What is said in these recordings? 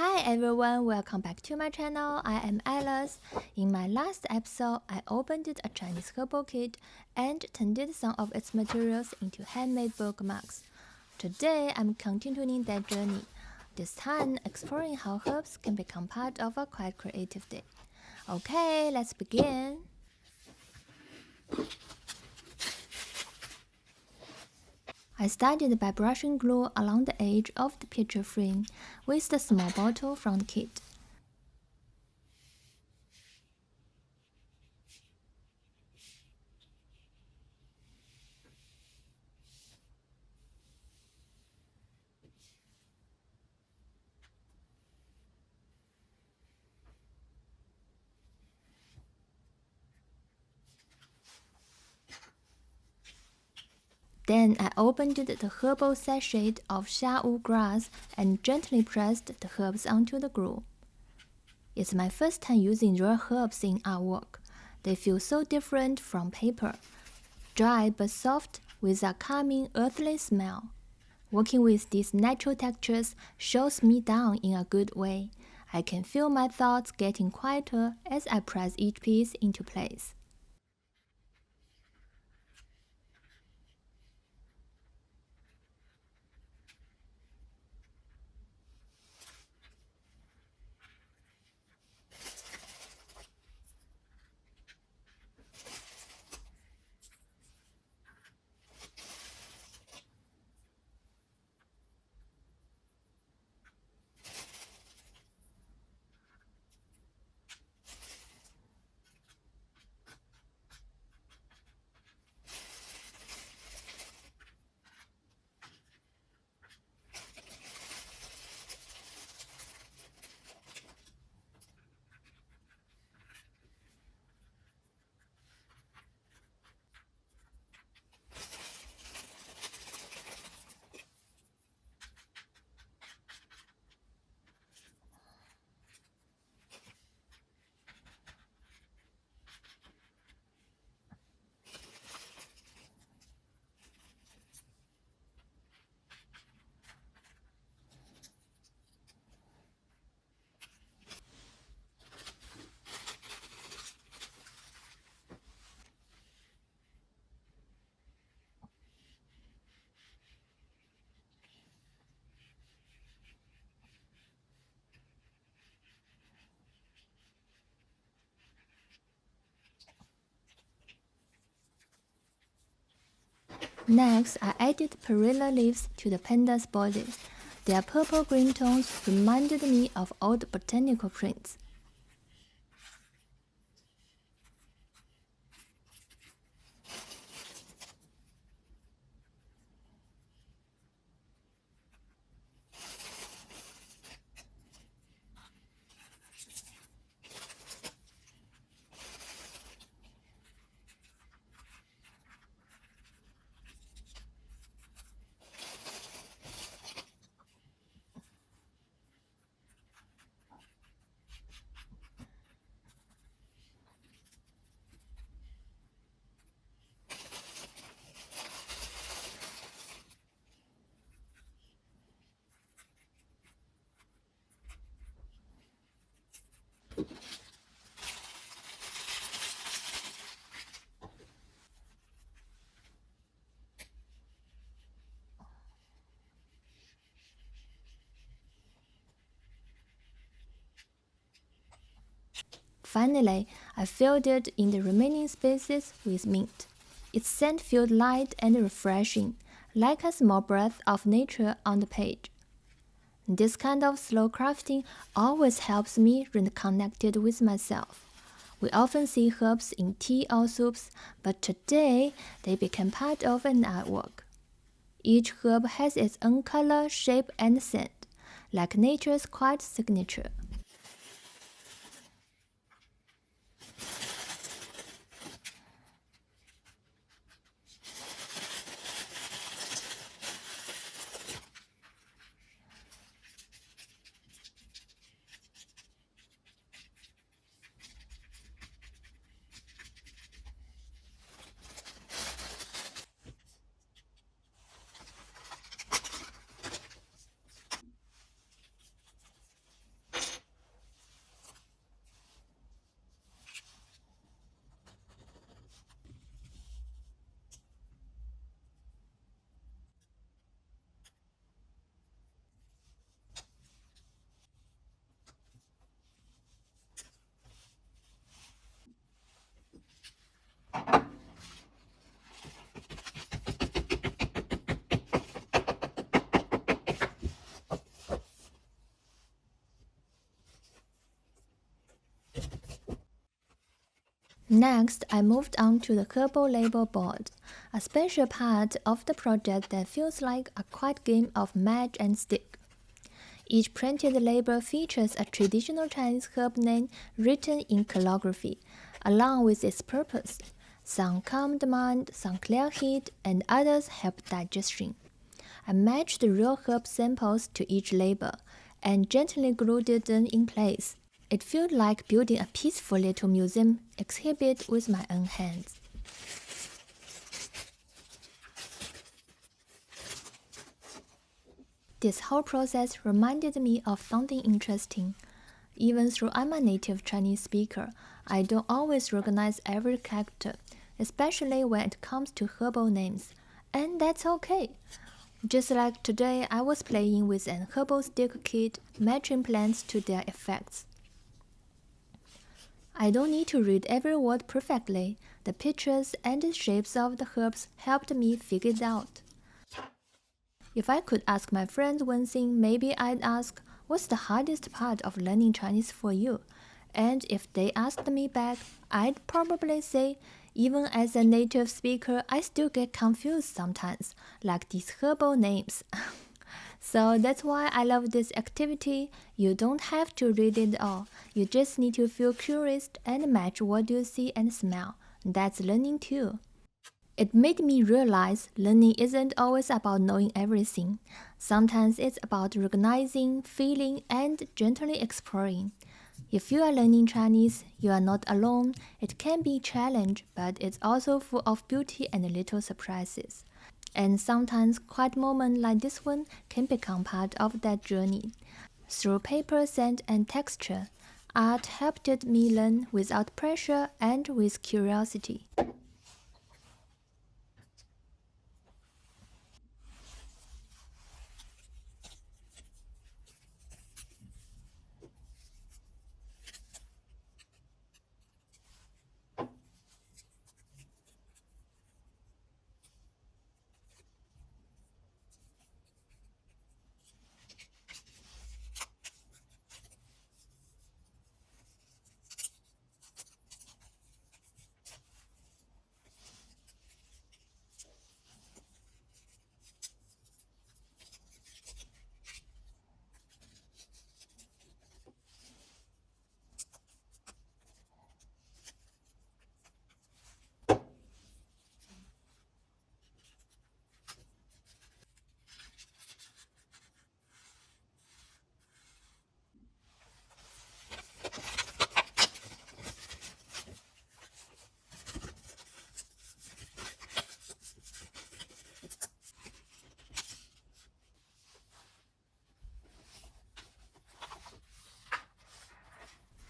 Hi everyone, welcome back to my channel. I am Alice. In my last episode, I opened a Chinese herbal kit and turned some of its materials into handmade bookmarks. Today, I'm continuing that journey, this time exploring how herbs can become part of a quite creative day. Okay, let's begin. I started by brushing glue along the edge of the picture frame with the small bottle from the kit. Then I opened the herbal sachet of xiangyu grass and gently pressed the herbs onto the glue. It's my first time using raw herbs in artwork. They feel so different from paper, dry but soft with a calming earthly smell. Working with these natural textures shows me down in a good way. I can feel my thoughts getting quieter as I press each piece into place. Next, I added perilla leaves to the panda's bodies. Their purple-green tones reminded me of old botanical prints. Finally, I filled it in the remaining spaces with mint. Its scent felt light and refreshing, like a small breath of nature on the page. This kind of slow crafting always helps me reconnect with myself. We often see herbs in tea or soups, but today they became part of an artwork. Each herb has its own color, shape, and scent, like nature's quiet signature. Next, I moved on to the Herbal label board, a special part of the project that feels like a quiet game of match and stick. Each printed label features a traditional Chinese herb name written in calligraphy, along with its purpose. Some calm the mind, some clear heat, and others help digestion. I matched the real herb samples to each label and gently glued them in place. It felt like building a peaceful little museum exhibit with my own hands. This whole process reminded me of something interesting. Even though I'm a native Chinese speaker, I don't always recognize every character, especially when it comes to herbal names. And that's okay. Just like today, I was playing with an herbal stick kit, matching plants to their effects. I don't need to read every word perfectly. The pictures and the shapes of the herbs helped me figure it out. If I could ask my friends one thing, maybe I'd ask, what's the hardest part of learning Chinese for you? And if they asked me back, I'd probably say, even as a native speaker, I still get confused sometimes, like these herbal names. So that's why I love this activity. You don't have to read it all. You just need to feel curious and match what you see and smell. That's learning too. It made me realize learning isn't always about knowing everything. Sometimes it's about recognizing, feeling, and gently exploring. If you are learning Chinese, you are not alone. It can be a challenge, but it's also full of beauty and little surprises. And sometimes quiet moments like this one can become part of that journey. Through paper, scent, and texture, art helped me learn without pressure and with curiosity.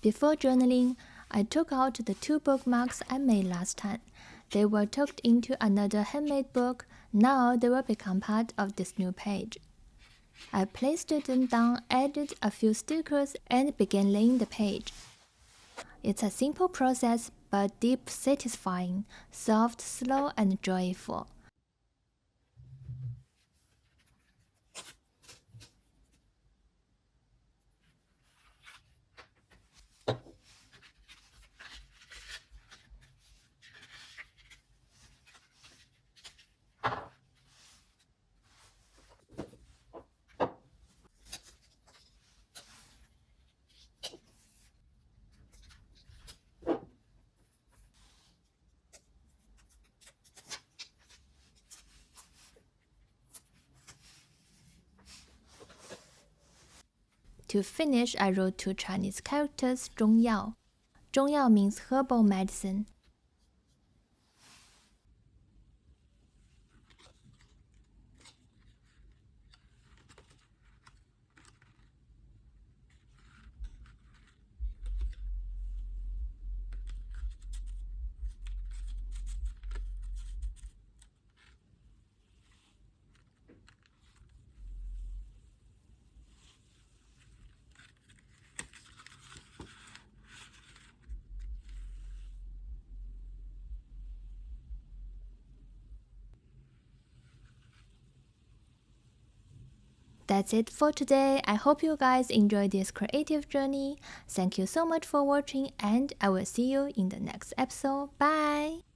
Before journaling, I took out the 2 bookmarks I made last time. They were tucked into another handmade book. Now they will become part of this new page. I placed them down, added a few stickers, and began laying the page. It's a simple process, but deep satisfying, soft, slow, and joyful. To finish, I wrote 2 Chinese characters, 中药. 中药 means herbal medicine. That's it for today. I hope you guys enjoyed this creative journey. Thank you so much for watching, and I will see you in the next episode. Bye!